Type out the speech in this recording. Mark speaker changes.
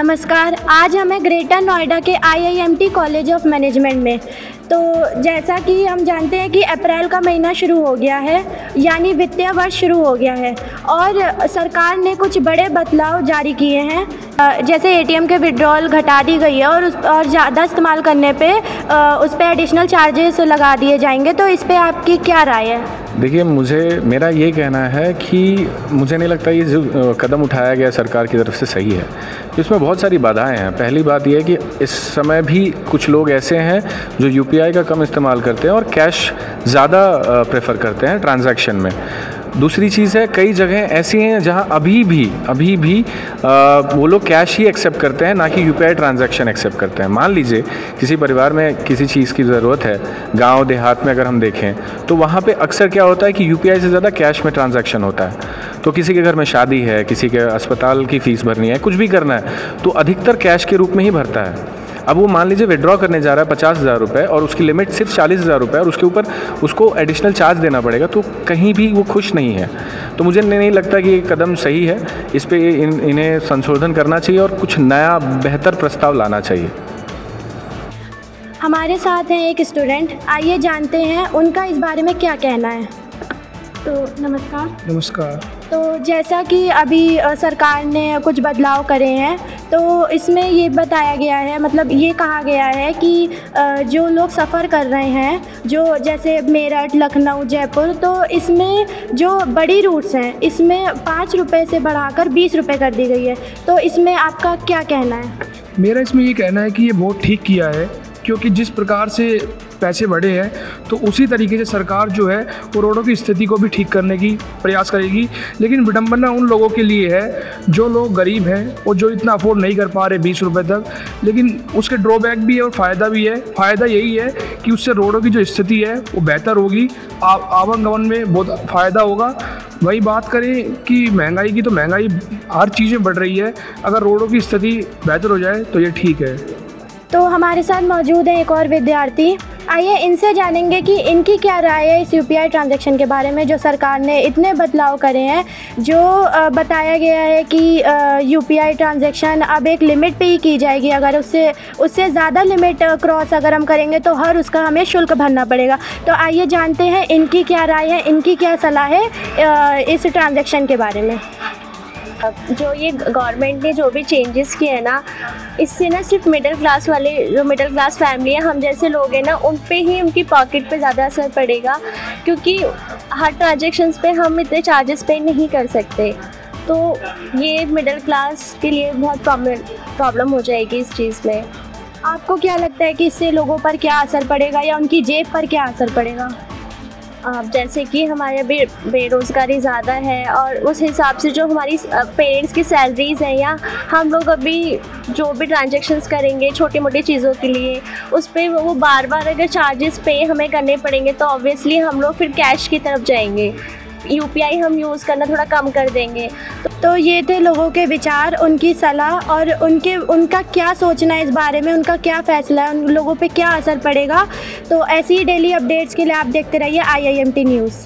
Speaker 1: नमस्कार। आज हमें ग्रेटर नोएडा के IIMT कॉलेज ऑफ मैनेजमेंट में, तो जैसा कि हम जानते हैं कि अप्रैल का महीना शुरू हो गया है, यानी वित्तीय वर्ष शुरू हो गया है और सरकार ने कुछ बड़े बदलाव जारी किए हैं। जैसे ATM के विड्रॉल घटा दी गई है और ज़्यादा इस्तेमाल करने पे उस पर एडिशनल चार्जेस लगा दिए जाएंगे। तो इस पे आपकी क्या राय है?
Speaker 2: देखिए, मेरा ये कहना है कि मुझे नहीं लगता ये जो कदम उठाया गया सरकार की तरफ से सही है। इसमें बहुत सारी बाधाएं हैं। पहली बात यह है कि इस समय भी कुछ लोग ऐसे हैं जो UPI का कम इस्तेमाल करते हैं और कैश ज़्यादा प्रेफर करते हैं ट्रांजैक्शन में। दूसरी चीज़ है, कई जगह ऐसी हैं जहां अभी भी वो लोग कैश ही एक्सेप्ट करते हैं, ना कि UPI ट्रांजैक्शन एक्सेप्ट करते हैं। मान लीजिए किसी परिवार में किसी चीज़ की ज़रूरत है, गांव देहात में अगर हम देखें तो वहाँ पे अक्सर क्या होता है कि UPI से ज़्यादा कैश में ट्रांजैक्शन होता है। तो किसी के घर में शादी है, किसी के अस्पताल की फ़ीस भरनी है, कुछ भी करना है तो अधिकतर कैश के रूप में ही भरता है। अब वो मान लीजिए विड्रॉ करने जा रहा है 50,000 रुपये और उसकी लिमिट सिर्फ 40,000 रुपये और उसके ऊपर उसको एडिशनल चार्ज देना पड़ेगा, तो कहीं भी वो खुश नहीं है। तो मुझे नहीं लगता कि ये कदम सही है। इस पे इन्हें संशोधन करना चाहिए और कुछ नया बेहतर प्रस्ताव लाना चाहिए।
Speaker 1: हमारे साथ हैं एक स्टूडेंट, आइए जानते हैं उनका इस बारे में क्या कहना है। तो नमस्कार। तो जैसा कि अभी सरकार ने कुछ बदलाव करे हैं, तो इसमें ये बताया गया है, मतलब ये कहा गया है कि जो लोग सफ़र कर रहे हैं, जो जैसे मेरठ, लखनऊ, जयपुर, तो इसमें जो बड़ी रूट्स हैं इसमें 5 रुपये से बढ़ाकर 20 रुपये कर दी गई है। तो इसमें आपका क्या कहना है?
Speaker 3: मेरा इसमें ये कहना है कि ये बहुत ठीक किया है, क्योंकि जिस प्रकार से पैसे बढ़े हैं तो उसी तरीके से सरकार जो है वो रोडों की स्थिति को भी ठीक करने की प्रयास करेगी। लेकिन विडंबना उन लोगों के लिए है जो लोग गरीब हैं और जो इतना अफोर्ड नहीं कर पा रहे 20 रुपये तक। लेकिन उसके ड्रॉबैक भी है और फ़ायदा भी है। फ़ायदा यही है कि उससे रोडों की जो स्थिति है वो बेहतर होगी, आवागमन में बहुत फ़ायदा होगा। वही बात करें कि महंगाई की, तो महंगाई हर चीज़ें बढ़ रही है, अगर रोडों की स्थिति बेहतर हो जाए तो ये ठीक है।
Speaker 1: तो हमारे साथ मौजूद है एक और विद्यार्थी, आइए इनसे जानेंगे कि इनकी क्या राय है इस UPI ट्रांजैक्शन के बारे में, जो सरकार ने इतने बदलाव करे हैं। जो बताया गया है कि UPI ट्रांजैक्शन अब एक लिमिट पे ही की जाएगी, अगर उससे ज़्यादा लिमिट क्रॉस अगर हम करेंगे तो उसका हमें शुल्क भरना पड़ेगा। तो आइए जानते हैं इनकी क्या राय है, इनकी क्या सलाह है इस ट्रांजैक्शन के बारे में।
Speaker 4: जो ये गवर्नमेंट ने जो भी चेंजेस किए हैं ना, इससे ना सिर्फ मिडिल क्लास वाले, जो मिडिल क्लास फैमिली है, हम जैसे लोग हैं ना, उन पे ही उनकी पॉकेट पे ज़्यादा असर पड़ेगा, क्योंकि हर ट्रांजैक्शंस पे हम इतने चार्जेस पे नहीं कर सकते। तो ये मिडिल क्लास के लिए बहुत प्रॉब्लम हो जाएगी इस चीज़ में।
Speaker 1: आपको क्या लगता है कि इससे लोगों पर क्या असर पड़ेगा या उनकी जेब पर क्या असर पड़ेगा?
Speaker 4: जैसे कि हमारे बेरोज़गारी ज़्यादा है और उस हिसाब से जो हमारी पेरेंट्स की सैलरीज़ हैं, या हम लोग अभी जो भी ट्रांजैक्शंस करेंगे छोटी मोटी चीज़ों के लिए, उस पर वो बार बार अगर चार्जेस पे हमें करने पड़ेंगे तो ऑब्वियसली हम लोग फिर कैश की तरफ जाएंगे। UPI हम यूज़ करना थोड़ा कम कर देंगे।
Speaker 1: तो ये थे लोगों के विचार, उनकी सलाह और उनका क्या सोचना है इस बारे में, उनका क्या फ़ैसला है, उन लोगों पे क्या असर पड़ेगा। तो ऐसी ही डेली अपडेट्स के लिए आप देखते रहिए IIMT न्यूज़।